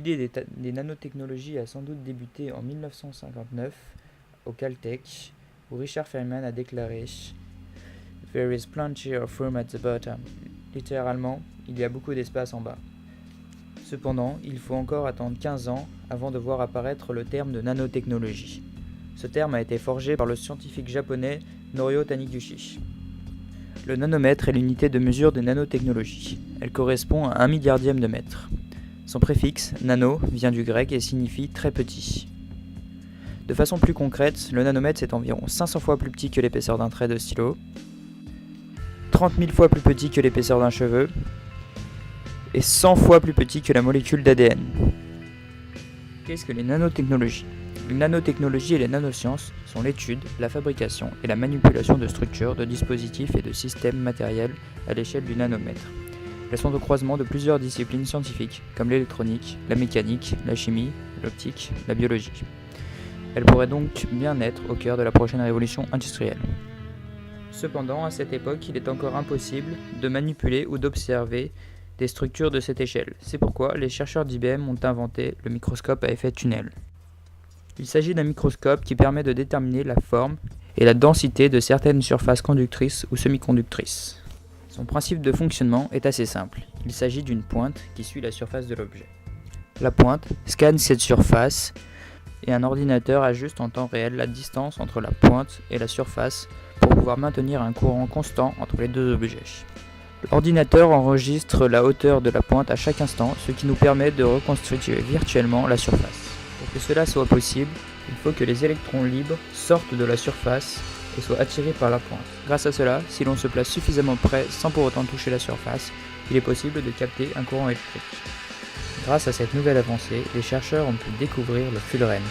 L'idée des nanotechnologies a sans doute débuté en 1959 au Caltech, où Richard Feynman a déclaré « There is plenty of room at the bottom ». Littéralement, il y a beaucoup d'espace en bas. Cependant, il faut encore attendre 15 ans avant de voir apparaître le terme de nanotechnologie. Ce terme a été forgé par le scientifique japonais Norio Taniguchi. Le nanomètre est l'unité de mesure des nanotechnologies. Elle correspond à 1 milliardième de mètre. Son préfixe, nano, vient du grec et signifie très petit. De façon plus concrète, le nanomètre c'est environ 500 fois plus petit que l'épaisseur d'un trait de stylo, 30 000 fois plus petit que l'épaisseur d'un cheveu, et 100 fois plus petit que la molécule d'ADN. Qu'est-ce que les nanotechnologies ? Les nanotechnologies et les nanosciences sont l'étude, la fabrication et la manipulation de structures, de dispositifs et de systèmes matériels à l'échelle du nanomètre. Elles sont au croisement de plusieurs disciplines scientifiques, comme l'électronique, la mécanique, la chimie, l'optique, la biologie. Elles pourraient donc bien être au cœur de la prochaine révolution industrielle. Cependant, à cette époque, il est encore impossible de manipuler ou d'observer des structures de cette échelle. C'est pourquoi les chercheurs d'IBM ont inventé le microscope à effet tunnel. Il s'agit d'un microscope qui permet de déterminer la forme et la densité de certaines surfaces conductrices ou semi-conductrices. Son principe de fonctionnement est assez simple. Il s'agit d'une pointe qui suit la surface de l'objet. La pointe scanne cette surface et un ordinateur ajuste en temps réel la distance entre la pointe et la surface pour pouvoir maintenir un courant constant entre les deux objets. L'ordinateur enregistre la hauteur de la pointe à chaque instant, ce qui nous permet de reconstituer virtuellement la surface. Pour que cela soit possible, il faut que les électrons libres sortent de la surface et soient attirés par la pointe. Grâce à cela, si l'on se place suffisamment près sans pour autant toucher la surface, il est possible de capter un courant électrique. Grâce à cette nouvelle avancée, les chercheurs ont pu découvrir le fullerène.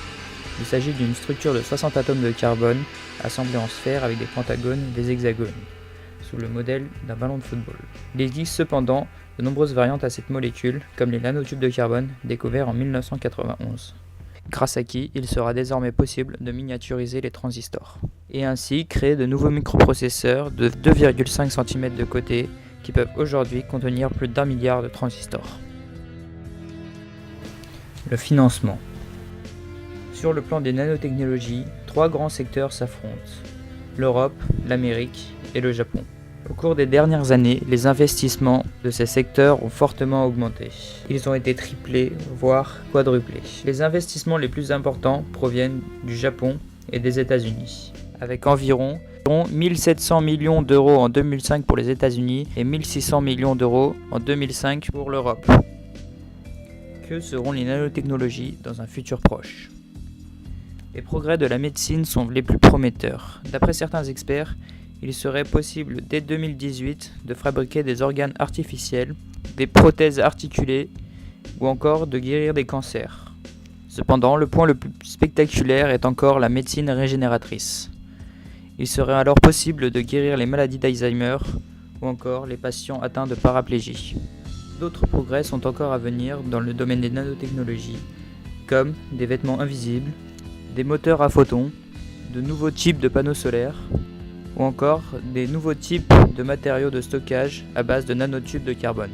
Il s'agit d'une structure de 60 atomes de carbone assemblés en sphères avec des pentagones et des hexagones, sous le modèle d'un ballon de football. Il existe cependant de nombreuses variantes à cette molécule, comme les nanotubes de carbone découverts en 1991. Grâce à qui il sera désormais possible de miniaturiser les transistors, et ainsi créer de nouveaux microprocesseurs de 2,5 cm de côté qui peuvent aujourd'hui contenir plus d'1 milliard de transistors. Le financement. Sur le plan des nanotechnologies, 3 grands secteurs s'affrontent: l'Europe, l'Amérique et le Japon. Au cours des dernières années, les investissements de ces secteurs ont fortement augmenté. Ils ont été triplés, voire quadruplés. Les investissements les plus importants proviennent du Japon et des États-Unis, avec environ 1 700 millions d'euros en 2005 pour les États-Unis et 1 600 millions d'euros en 2005 pour l'Europe. Que seront les nanotechnologies dans un futur proche ? Les progrès de la médecine sont les plus prometteurs. D'après certains experts, il serait possible dès 2018 de fabriquer des organes artificiels, des prothèses articulées ou encore de guérir des cancers. Cependant, le point le plus spectaculaire est encore la médecine régénératrice. Il serait alors possible de guérir les maladies d'Alzheimer ou encore les patients atteints de paraplégie. D'autres progrès sont encore à venir dans le domaine des nanotechnologies, comme des vêtements invisibles, des moteurs à photons, de nouveaux types de panneaux solaires, ou encore des nouveaux types de matériaux de stockage à base de nanotubes de carbone.